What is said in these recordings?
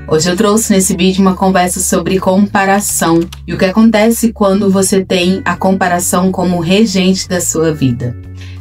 Hoje eu trouxe nesse vídeo uma conversa sobre comparação e o que acontece quando você tem a comparação como regente da sua vida.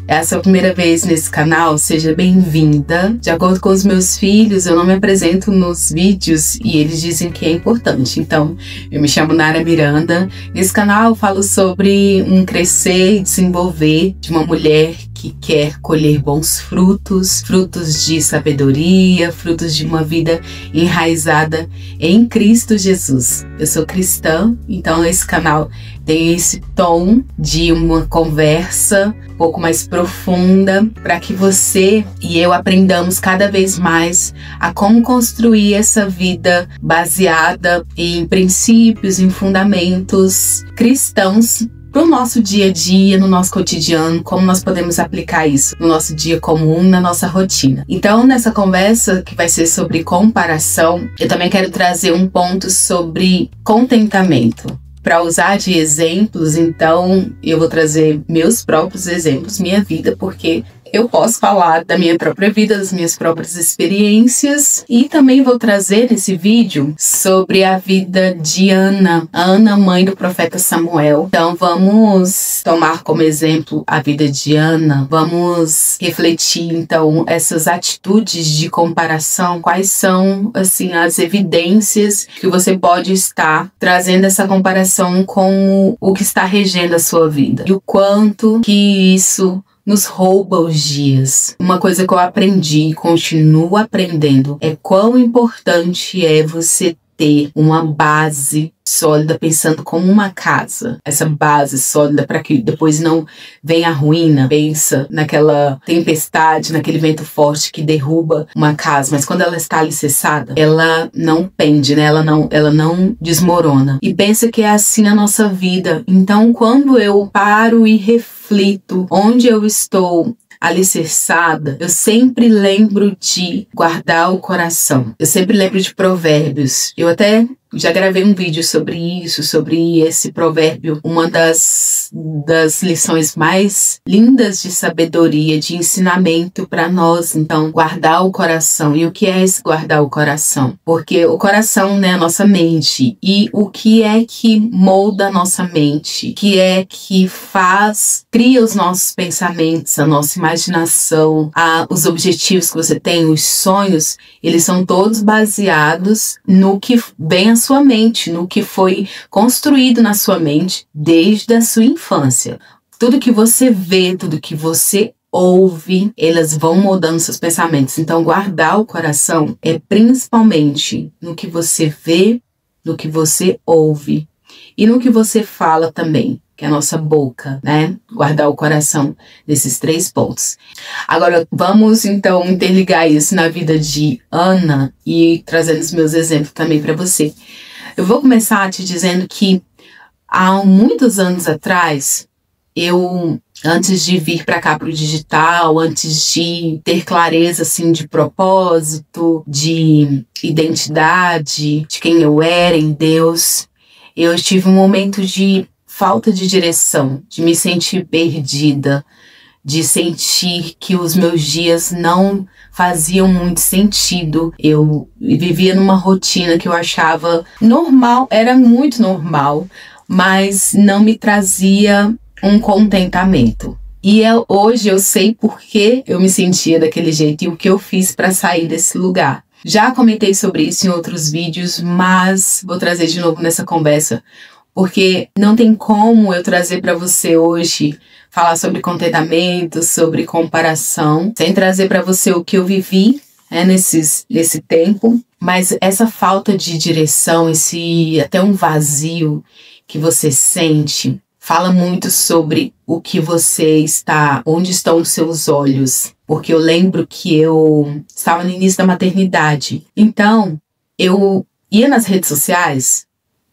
Essa é a primeira vez nesse canal, seja bem-vinda. De acordo com os meus filhos, eu não me apresento nos vídeos e eles dizem que é importante. Então, eu me chamo Nara Miranda. Nesse canal eu falo sobre crescer e desenvolver de uma mulher que quer colher bons frutos, frutos de sabedoria, frutos de uma vida enraizada em Cristo Jesus. Eu sou cristã, então esse canal tem esse tom de uma conversa um pouco mais profunda para que você e eu aprendamos cada vez mais a como construir essa vida baseada em princípios, em fundamentos cristãos para o nosso dia a dia, no nosso cotidiano, como nós podemos aplicar isso no nosso dia comum, na nossa rotina. Então, nessa conversa que vai ser sobre comparação, eu também quero trazer um ponto sobre contentamento. Para usar de exemplos, então, eu vou trazer meus próprios exemplos, minha vida, porque eu posso falar da minha própria vida, das minhas próprias experiências, e também vou trazer nesse vídeo sobre a vida de Ana, mãe do profeta Samuel. Então vamos tomar como exemplo a vida de Ana, vamos refletir então essas atitudes de comparação, quais são assim as evidências que você pode estar trazendo essa comparação com o que está regendo a sua vida, e o quanto que isso nos rouba os dias. Uma coisa que eu aprendi e continuo aprendendo é quão importante é você ter uma base sólida, pensando como uma casa. Essa base sólida para que depois não venha a ruína. Pensa naquela tempestade, naquele vento forte que derruba uma casa, mas quando ela está alicerçada, ela não pende, né? Ela não desmorona. E pensa que é assim a nossa vida. Então, quando eu paro e reflito onde eu estou alicerçada, eu sempre lembro de guardar o coração. Eu sempre lembro de provérbios. Eu até já gravei um vídeo sobre isso, sobre esse provérbio, uma das lições mais lindas de sabedoria, de ensinamento para nós. Então, guardar o coração. E o que é esse guardar o coração? Porque o coração, né, é a nossa mente. E o que é que molda a nossa mente? O que é que cria os nossos pensamentos, a nossa imaginação, os objetivos que você tem, os sonhos, eles são todos baseados no que vem à sua mente, no que foi construído na sua mente desde a sua infância. Tudo que você vê, tudo que você ouve, elas vão moldando seus pensamentos. Então, guardar o coração é principalmente no que você vê, no que você ouve e no que você fala também, que é a nossa boca, né? Guardar o coração desses 3 pontos. Agora, vamos então interligar isso na vida de Ana e trazendo os meus exemplos também para você. Eu vou começar te dizendo que há muitos anos atrás, antes de vir para cá pro digital, antes de ter clareza assim de propósito, de identidade, de quem eu era em Deus, eu tive um momento de falta de direção, de me sentir perdida, de sentir que os meus dias não faziam muito sentido. Eu vivia numa rotina que eu achava normal, era muito normal, mas não me trazia um contentamento. E hoje eu sei por que eu me sentia daquele jeito e o que eu fiz para sair desse lugar. Já comentei sobre isso em outros vídeos, mas vou trazer de novo nessa conversa, porque não tem como eu trazer para você hoje falar sobre contentamento, sobre comparação, sem trazer para você o que eu vivi nesse tempo. Mas essa falta de direção, até um vazio que você sente, fala muito sobre o que você está, onde estão os seus olhos. Porque eu lembro que eu estava no início da maternidade. Então, eu ia nas redes sociais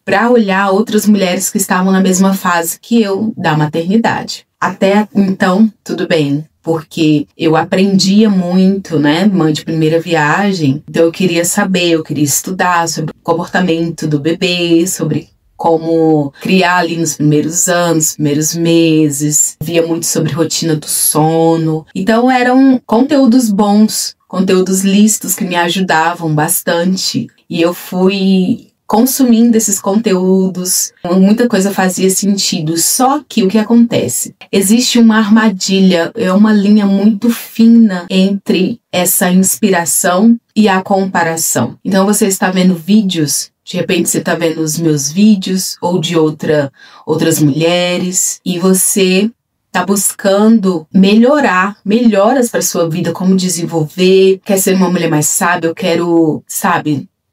para olhar outras mulheres que estavam na mesma fase que eu da maternidade. Até então, tudo bem, porque eu aprendia muito, né, mãe de primeira viagem, então eu queria saber, eu queria estudar sobre o comportamento do bebê, sobre como criar ali nos primeiros anos, primeiros meses, via muito sobre rotina do sono, então eram conteúdos bons, conteúdos lícitos que me ajudavam bastante. E eu fui consumindo esses conteúdos, muita coisa fazia sentido. Só que o que acontece? Existe uma armadilha, é uma linha muito fina entre essa inspiração e a comparação. Então você está vendo vídeos, de repente você está vendo os meus vídeos ou de outras mulheres, e você está buscando melhoras para sua vida, como desenvolver, quer ser uma mulher mais sábia, eu quero,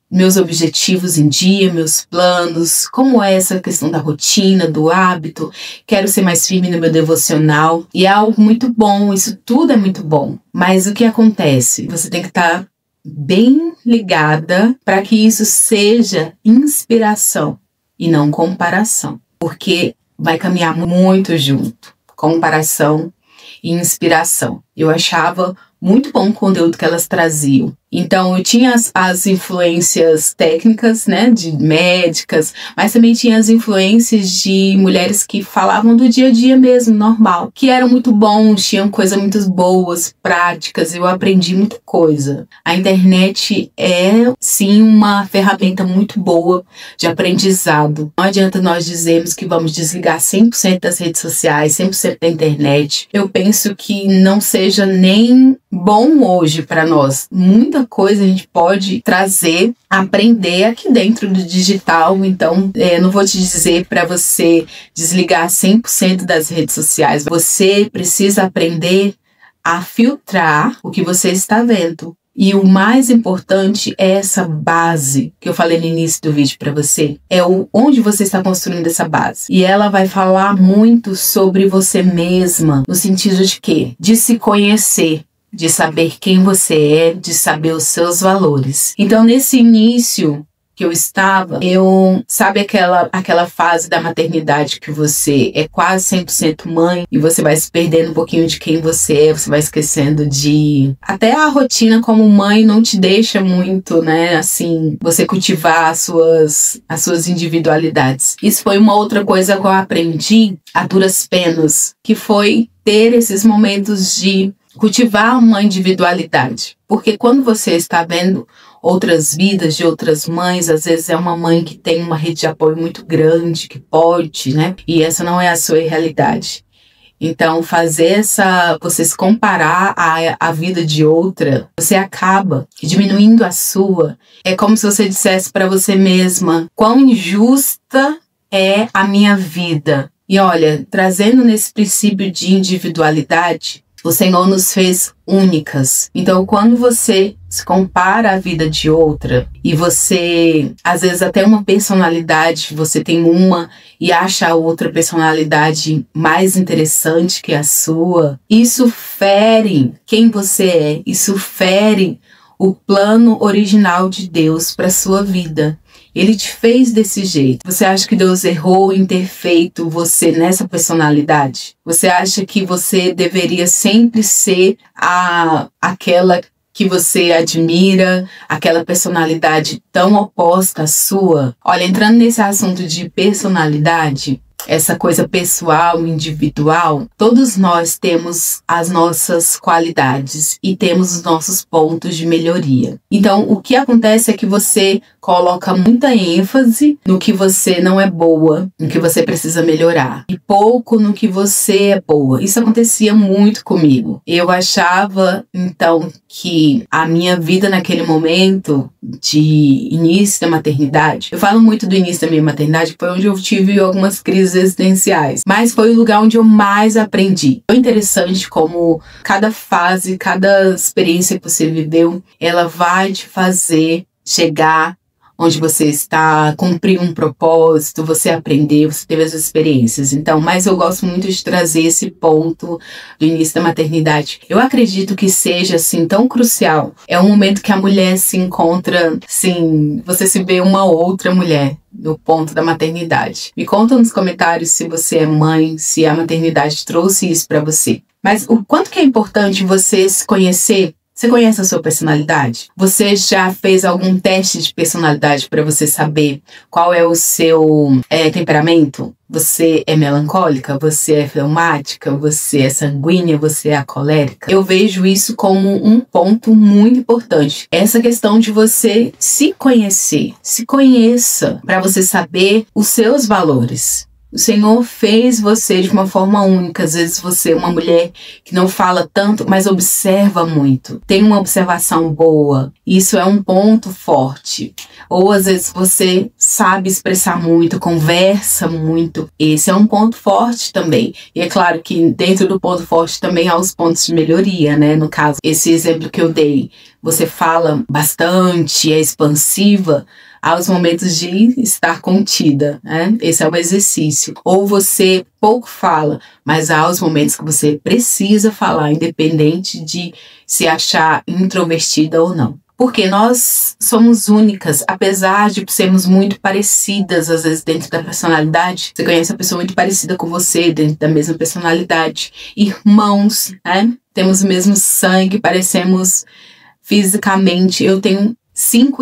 meus objetivos em dia, meus planos, como é essa questão da rotina, do hábito, quero ser mais firme no meu devocional, e é algo muito bom, isso tudo é muito bom. Mas o que acontece? Você tem que estar bem ligada para que isso seja inspiração e não comparação, porque vai caminhar muito junto, comparação e inspiração. Eu achava muito bom o conteúdo que elas traziam. Então, eu tinha as influências técnicas, né, de médicas, mas também tinha as influências de mulheres que falavam do dia a dia mesmo, normal, que eram muito bons, tinham coisas muito boas, práticas, eu aprendi muita coisa. A internet é, sim, uma ferramenta muito boa de aprendizado. Não adianta nós dizermos que vamos desligar 100% das redes sociais, 100% da internet. Eu penso que não seja nem bom hoje para nós. Muita coisa a gente pode trazer, aprender aqui dentro do digital. Então, não vou te dizer para você desligar 100% das redes sociais. Você precisa aprender a filtrar o que você está vendo. E o mais importante é essa base que eu falei no início do vídeo para você. É onde você está construindo essa base. E ela vai falar muito sobre você mesma, no sentido de quê? De se conhecer, de saber quem você é, de saber os seus valores. Então, nesse início que eu estava, sabe aquela fase da maternidade que você é quase 100% mãe e você vai se perdendo um pouquinho de quem você é, você vai esquecendo de... Até a rotina como mãe não te deixa muito, né, assim, você cultivar as suas individualidades. Isso foi uma outra coisa que eu aprendi a duras penas, que foi ter esses momentos de cultivar uma individualidade. Porque quando você está vendo outras vidas de outras mães, às vezes é uma mãe que tem uma rede de apoio muito grande, que pode, né? E essa não é a sua realidade. Então, você se comparar à vida de outra, você acaba diminuindo a sua. É como se você dissesse para você mesma, quão injusta é a minha vida. E olha, trazendo nesse princípio de individualidade, o Senhor nos fez únicas. Então, quando você se compara à vida de outra e você, às vezes até uma personalidade, você tem uma e acha a outra personalidade mais interessante que a sua, isso fere quem você é, isso fere o plano original de Deus para sua vida. Ele te fez desse jeito. Você acha que Deus errou em ter feito você nessa personalidade? Você acha que você deveria sempre ser aquela que você admira, aquela personalidade tão oposta à sua? Olha, entrando nesse assunto de personalidade, essa coisa pessoal, individual, todos nós temos as nossas qualidades e temos os nossos pontos de melhoria. Então, o que acontece é que você coloca muita ênfase no que você não é boa, no que você precisa melhorar, e pouco no que você é boa. Isso acontecia muito comigo. Eu achava, então, que a minha vida naquele momento de início da maternidade, eu falo muito do início da minha maternidade, foi onde eu tive algumas crises existenciais, mas foi o lugar onde eu mais aprendi. Foi interessante como cada fase, cada experiência que você viveu, ela vai te fazer chegar onde você está, cumprir um propósito, você aprendeu, você teve as experiências. Então, mas eu gosto muito de trazer esse ponto do início da maternidade. Eu acredito que seja, assim, tão crucial. É um momento que a mulher se encontra, assim, você se vê uma outra mulher no ponto da maternidade. Me conta nos comentários se você é mãe, se a maternidade trouxe isso para você. Mas o quanto que é importante você se conhecer, Você conhece a sua personalidade? Você já fez algum teste de personalidade para você saber qual é o seu temperamento? Você é melancólica? Você é fleumática? Você é sanguínea? Você é colérica? Eu vejo isso como um ponto muito importante. Essa questão de você se conhecer. Se conheça para você saber os seus valores. O Senhor fez você de uma forma única. Às vezes você é uma mulher que não fala tanto, mas observa muito. Tem uma observação boa. Isso é um ponto forte. Ou às vezes você sabe expressar muito, conversa muito. Esse é um ponto forte também. E é claro que dentro do ponto forte também há os pontos de melhoria, né? No caso, esse exemplo que eu dei, você fala bastante, é expansiva, há os momentos de estar contida, né? Esse é um exercício. Ou você pouco fala, mas há os momentos que você precisa falar, independente de se achar introvertida ou não. Porque nós somos únicas, apesar de sermos muito parecidas, às vezes dentro da personalidade. Você conhece uma pessoa muito parecida com você, dentro da mesma personalidade. Irmãos, né? Temos o mesmo sangue, parecemos fisicamente.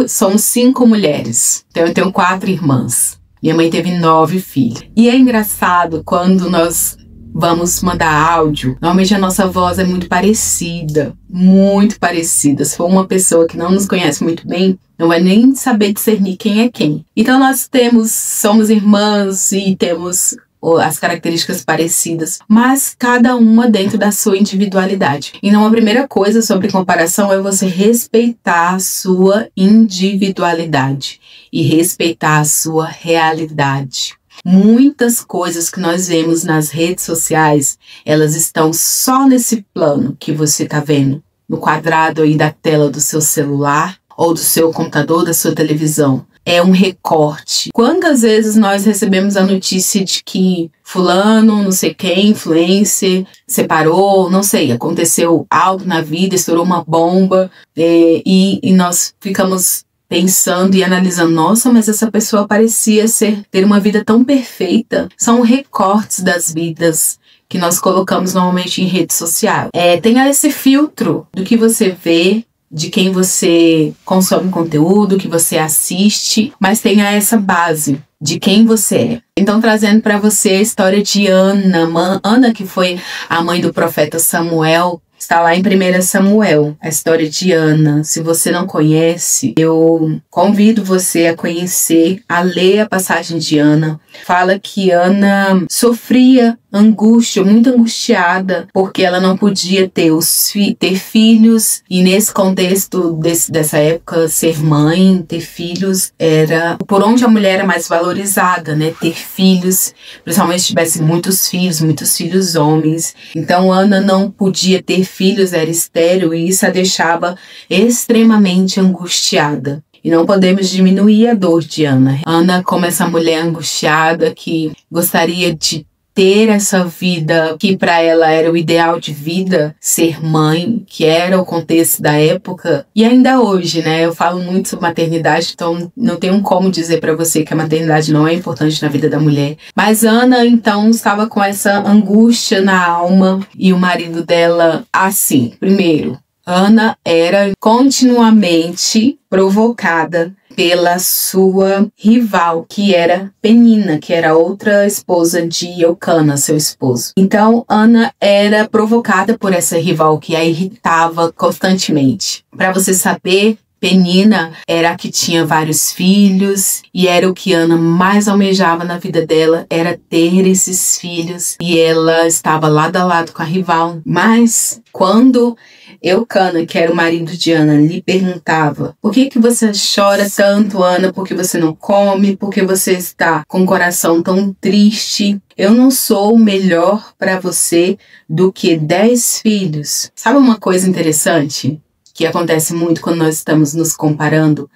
Somos 5 mulheres, então eu tenho 4 irmãs. Minha mãe teve 9 filhos. E é engraçado quando nós vamos mandar áudio, normalmente a nossa voz é muito parecida, muito parecida. Se for uma pessoa que não nos conhece muito bem, não vai nem saber discernir quem é quem. Então nós somos irmãs e temos as características parecidas, mas cada uma dentro da sua individualidade. Então a primeira coisa sobre comparação é você respeitar a sua individualidade e respeitar a sua realidade. Muitas coisas que nós vemos nas redes sociais, elas estão só nesse plano que você está vendo, no quadrado aí da tela do seu celular ou do seu computador, da sua televisão. É um recorte. Quantas vezes nós recebemos a notícia de que fulano, não sei quem, influencer, separou, não sei, aconteceu algo na vida, estourou uma bomba, e nós ficamos pensando e analisando, nossa, mas essa pessoa parecia ter uma vida tão perfeita. São recortes das vidas que nós colocamos normalmente em rede social. Tenha esse filtro do que você vê, de quem você consome conteúdo, que você assiste, mas tenha essa base de quem você é. Então, trazendo para você a história de Ana. Ana, que foi a mãe do profeta Samuel, está lá em 1 Samuel, a história de Ana. Se você não conhece, eu convido você a conhecer, a ler a passagem de Ana. Fala que Ana sofria angústia, muito angustiada, porque ela não podia ter filhos, e nesse contexto dessa época, ser mãe, ter filhos, era por onde a mulher era mais valorizada, né? Ter filhos, principalmente se tivesse muitos filhos homens. Então Ana não podia ter filhos, era estéril, e isso a deixava extremamente angustiada. E não podemos diminuir a dor de Ana. Ana, como essa mulher angustiada que gostaria de ter essa vida que para ela era o ideal de vida, ser mãe, que era o contexto da época, e ainda hoje, né? Eu falo muito sobre maternidade, então não tenho como dizer para você que a maternidade não é importante na vida da mulher. Mas Ana, então, estava com essa angústia na alma, e o marido dela, assim, primeiro, Ana era continuamente provocada pela sua rival, que era Penina, que era outra esposa de Eucana, seu esposo. Então, Ana era provocada por essa rival que a irritava constantemente. Para você saber, Penina era a que tinha vários filhos, e era o que Ana mais almejava na vida dela, era ter esses filhos, e ela estava lado a lado com a rival. Mas quando Eucana, que era o marido de Ana, lhe perguntava: por que você chora tanto, Ana? Por que você não come? Por que você está com o coração tão triste? Eu não sou melhor para você do que 10 filhos. Sabe uma coisa interessante que acontece muito quando nós estamos nos comparando?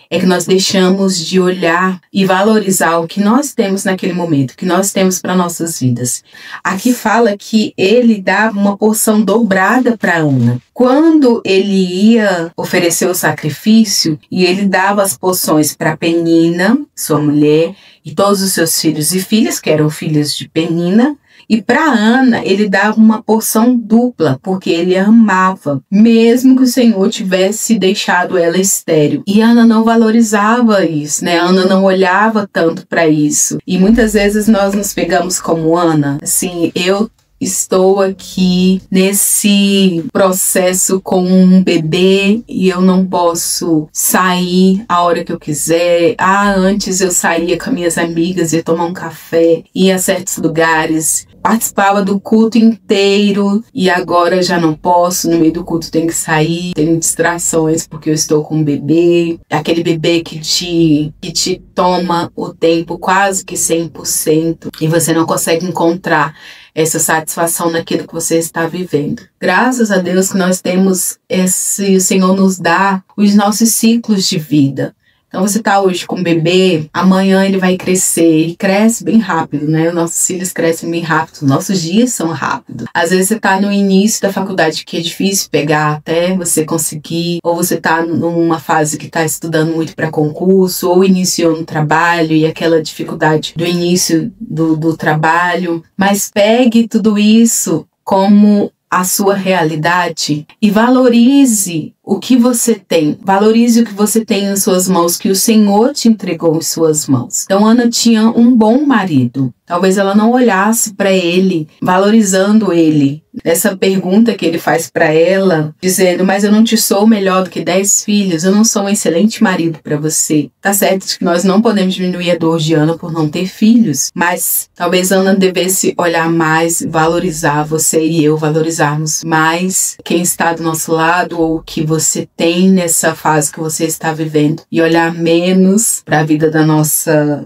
É que nós deixamos de olhar e valorizar o que nós temos naquele momento, o que nós temos para nossas vidas. Aqui fala que ele dava uma porção dobrada para Ana. Quando ele ia oferecer o sacrifício, e ele dava as porções para Penina, sua mulher, e todos os seus filhos e filhas, que eram filhos de Penina, E para Ana, ele dava uma porção dupla, porque ele amava, mesmo que o Senhor tivesse deixado ela estéril. E Ana não valorizava isso, né? Ana não olhava tanto para isso. E muitas vezes nós nos pegamos como Ana, assim, eu estou aqui nesse processo com um bebê e eu não posso sair a hora que eu quiser. Antes eu saía com minhas amigas, ia tomar um café, ia a certos lugares, participava do culto inteiro e agora já não posso, no meio do culto tenho que sair, tenho distrações porque eu estou com um bebê, aquele bebê que te toma o tempo quase que 100% e você não consegue encontrar essa satisfação naquilo que você está vivendo. Graças a Deus que nós temos o Senhor nos dá os nossos ciclos de vida. Então você está hoje com um bebê, amanhã ele vai crescer, e cresce bem rápido, né? Os nossos filhos crescem bem rápido, os nossos dias são rápidos. Às vezes você está no início da faculdade que é difícil pegar até você conseguir, ou você está numa fase que está estudando muito para concurso, ou iniciou no trabalho e aquela dificuldade do início do trabalho. Mas pegue tudo isso como a sua realidade e valorize o que você tem. Valorize o que você tem em suas mãos, que o Senhor te entregou em suas mãos. Então Ana tinha um bom marido. Talvez ela não olhasse para ele, valorizando ele. Essa pergunta que ele faz para ela, dizendo, mas eu não te sou melhor do que 10 filhos, eu não sou um excelente marido para você. Tá certo que nós não podemos diminuir a dor de Ana por não ter filhos, mas talvez Ana devesse olhar mais, valorizar você e eu, valorizarmos mais quem está do nosso lado ou o que você tem nessa fase que você está vivendo e olhar menos para a vida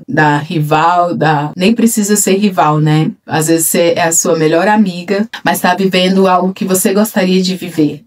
da rival, nem precisa ser rival, né? Às vezes você é a sua melhor amiga, mas está vivendo algo que você gostaria de viver.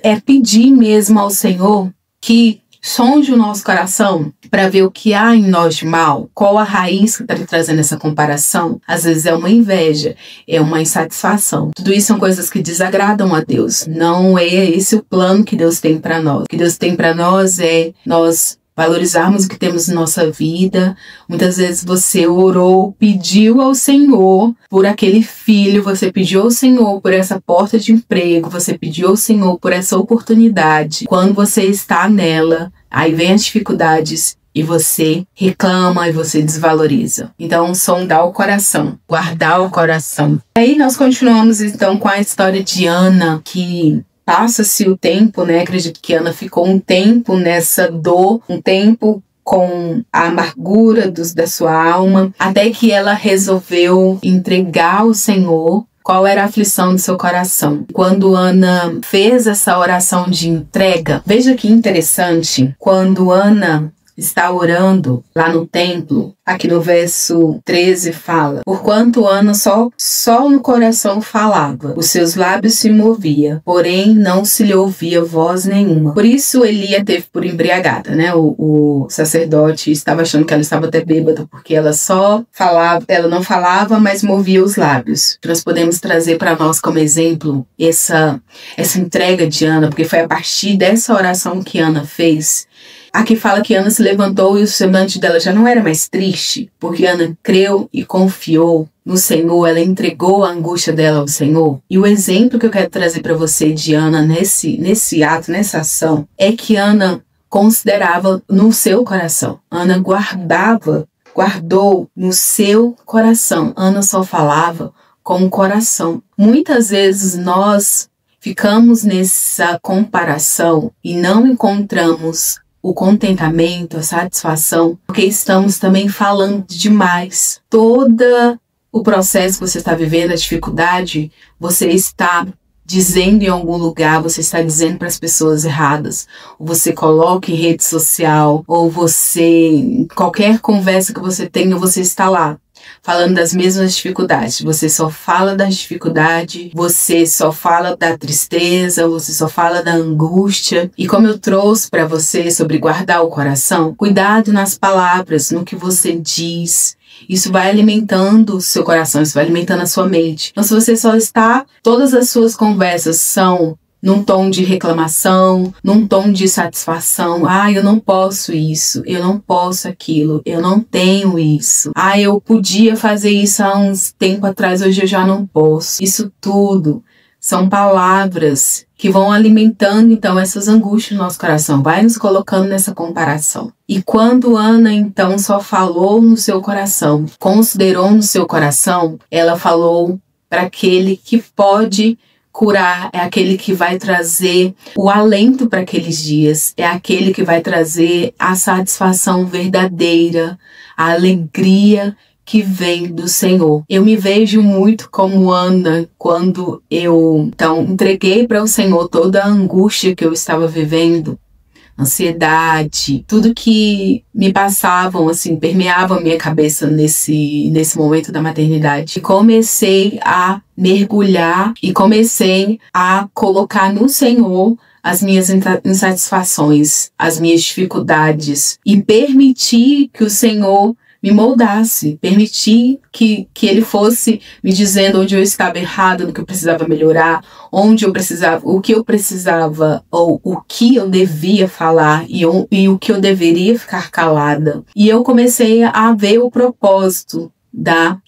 É pedir mesmo ao Senhor que sonde o nosso coração para ver o que há em nós de mal, qual a raiz que está trazendo essa comparação. Às vezes é uma inveja, é uma insatisfação. Tudo isso são coisas que desagradam a Deus. Não é esse o plano que Deus tem para nós. O que Deus tem para nós é nós valorizarmos o que temos em nossa vida. Muitas vezes você orou, pediu ao Senhor por aquele filho, você pediu ao Senhor por essa porta de emprego, você pediu ao Senhor por essa oportunidade. Quando você está nela, aí vem as dificuldades e você reclama e você desvaloriza. Então, sondar o coração, guardar o coração. Aí nós continuamos então com a história de Ana, que passa-se o tempo, né? Acredito que Ana ficou um tempo nessa dor, um tempo com a amargura da sua alma, até que ela resolveu entregar ao Senhor qual era a aflição do seu coração. Quando Ana fez essa oração de entrega, veja que interessante, quando Ana está orando lá no templo, aqui no verso 13 fala, porquanto Ana só no coração falava, os seus lábios se movia, porém não se lhe ouvia voz nenhuma. Por isso Elia teve por embriagada, né? O sacerdote estava achando que ela estava até bêbada, porque ela só falava, ela não falava, mas movia os lábios. Nós podemos trazer para nós como exemplo essa entrega de Ana, porque foi a partir dessa oração que Ana fez. Aqui fala que Ana se levantou e o semblante dela já não era mais triste, porque Ana creu e confiou no Senhor, ela entregou a angústia dela ao Senhor. E o exemplo que eu quero trazer para você de Ana nesse ato, nessa ação, é que Ana considerava no seu coração. Ana guardou no seu coração. Ana só falava com o coração. Muitas vezes nós ficamos nessa comparação e não encontramos o contentamento, a satisfação, porque estamos também falando demais. Todo o processo que você está vivendo, a dificuldade, você está dizendo em algum lugar, você está dizendo para as pessoas erradas, ou você coloca em rede social, ou você, qualquer conversa que você tenha, você está lá, falando das mesmas dificuldades. Você só fala das dificuldades, você só fala da tristeza, você só fala da angústia. E como eu trouxe para você sobre guardar o coração, cuidado nas palavras, no que você diz. Isso vai alimentando o seu coração, isso vai alimentando a sua mente. Então, se você só está, todas as suas conversas são num tom de reclamação, num tom de satisfação. Eu não posso isso, eu não posso aquilo, eu não tenho isso. Eu podia fazer isso há uns tempo atrás, hoje eu já não posso. Isso tudo são palavras que vão alimentando, então, essas angústias no nosso coração, vai nos colocando nessa comparação. E quando Ana, então, só falou no seu coração, considerou no seu coração, ela falou para aquele que pode curar, é aquele que vai trazer o alento para aqueles dias, é aquele que vai trazer a satisfação verdadeira, a alegria que vem do Senhor. Eu me vejo muito como Ana quando eu, então, entreguei para o Senhor toda a angústia que eu estava vivendo, ansiedade, tudo que me passavam, assim, permeavam a minha cabeça nesse momento da maternidade. E comecei a mergulhar e comecei a colocar no Senhor as minhas insatisfações, as minhas dificuldades e permitir que o Senhor me moldasse, permitir que Ele fosse me dizendo onde eu estava errado, no que eu precisava melhorar, onde eu precisava, o que eu precisava, ou o que eu devia falar e o que eu deveria ficar calada. E eu comecei a ver o propósito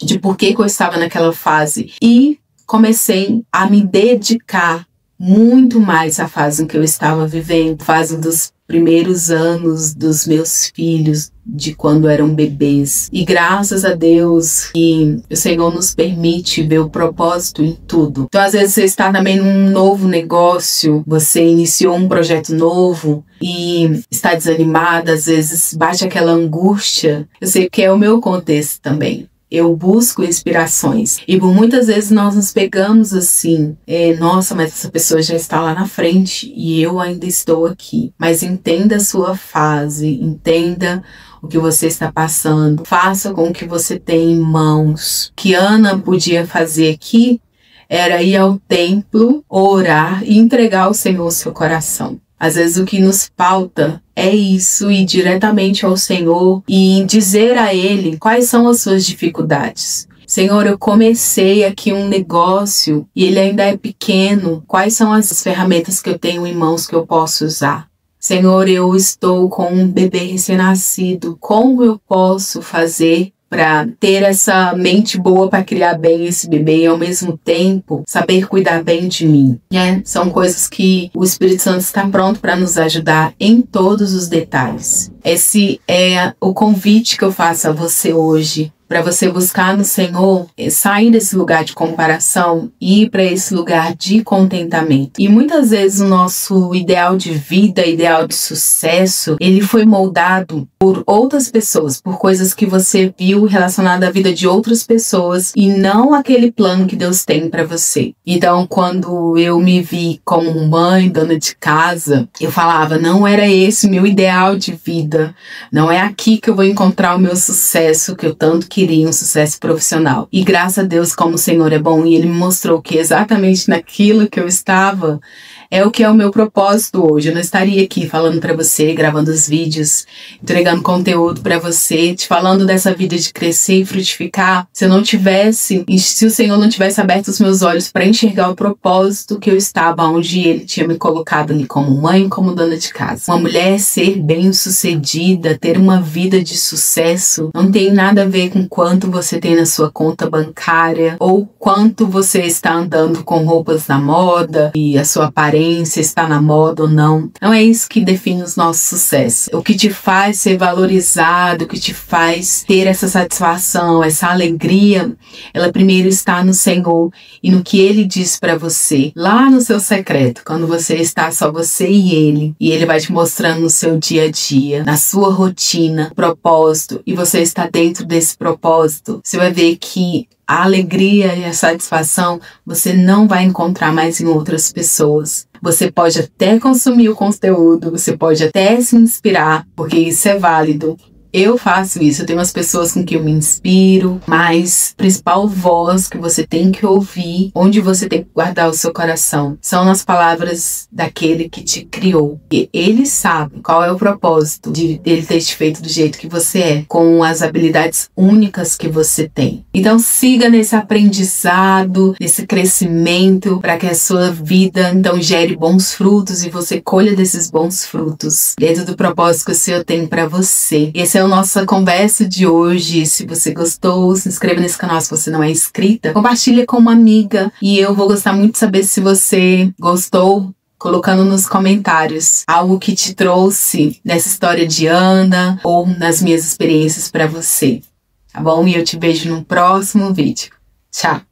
de por que eu estava naquela fase e comecei a me dedicar muito mais à fase em que eu estava vivendo, fase dos primeiros anos dos meus filhos, de quando eram bebês. E graças a Deus que o Senhor nos permite ver o propósito em tudo. Então, às vezes, você está também num novo negócio, você iniciou um projeto novo e está desanimada, às vezes bate aquela angústia. Eu sei que é o meu contexto também. Eu busco inspirações. E por muitas vezes nós nos pegamos assim, nossa, mas essa pessoa já está lá na frente e eu ainda estou aqui. Mas entenda a sua fase, entenda o que você está passando, faça com o que você tem em mãos. O que Ana podia fazer aqui era ir ao templo, orar e entregar ao Senhor o seu coração. Às vezes o que nos falta é isso, ir diretamente ao Senhor e dizer a Ele quais são as suas dificuldades. Senhor, eu comecei aqui um negócio e ele ainda é pequeno. Quais são as ferramentas que eu tenho em mãos que eu posso usar? Senhor, eu estou com um bebê recém-nascido. Como eu posso fazer para ter essa mente boa para criar bem esse bebê e ao mesmo tempo saber cuidar bem de mim, né? São coisas que o Espírito Santo está pronto para nos ajudar em todos os detalhes. Esse é o convite que eu faço a você hoje, para você buscar no Senhor, sair desse lugar de comparação e ir para esse lugar de contentamento. E muitas vezes o nosso ideal de vida, ideal de sucesso, ele foi moldado por outras pessoas, por coisas que você viu relacionadas à vida de outras pessoas e não aquele plano que Deus tem para você. Então, quando eu me vi como mãe, dona de casa, eu falava, não era esse o meu ideal de vida, não é aqui que eu vou encontrar o meu sucesso, que eu tanto queria, um sucesso profissional. E graças a Deus, como o Senhor é bom, e Ele me mostrou que exatamente naquilo que eu estava, é o que é o meu propósito hoje. Eu não estaria aqui falando para você, gravando os vídeos, entregando conteúdo para você, te falando dessa vida de crescer e frutificar, se o Senhor não tivesse aberto os meus olhos para enxergar o propósito que eu estava, onde Ele tinha me colocado ali como mãe, como dona de casa. Uma mulher ser bem-sucedida, ter uma vida de sucesso, não tem nada a ver com quanto você tem na sua conta bancária ou quanto você está andando com roupas na moda e a sua aparência está na moda ou não. Não é isso que define o nosso sucesso. O que te faz ser valorizado, o que te faz ter essa satisfação, essa alegria, ela primeiro está no Senhor e no que Ele diz para você, lá no seu secreto, quando você está só você e Ele vai te mostrando no seu dia a dia, na sua rotina, propósito, e você está dentro desse propósito, você vai ver que a alegria e a satisfação você não vai encontrar mais em outras pessoas. Você pode até consumir o conteúdo, você pode até se inspirar, porque isso é válido. Eu faço isso, eu tenho as pessoas com quem eu me inspiro, mas a principal voz que você tem que ouvir, onde você tem que guardar o seu coração, são nas palavras daquele que te criou. E ele sabe qual é o propósito de ele ter te feito do jeito que você é, com as habilidades únicas que você tem. Então siga nesse aprendizado, nesse crescimento, para que a sua vida então gere bons frutos e você colha desses bons frutos dentro do propósito que o Senhor tem para você. Esse é a nossa conversa de hoje. Se você gostou, se inscreva nesse canal se você não é inscrita. Compartilha com uma amiga. E eu vou gostar muito de saber se você gostou, colocando nos comentários algo que te trouxe nessa história de Ana ou nas minhas experiências para você. Tá bom? E eu te vejo no próximo vídeo. Tchau!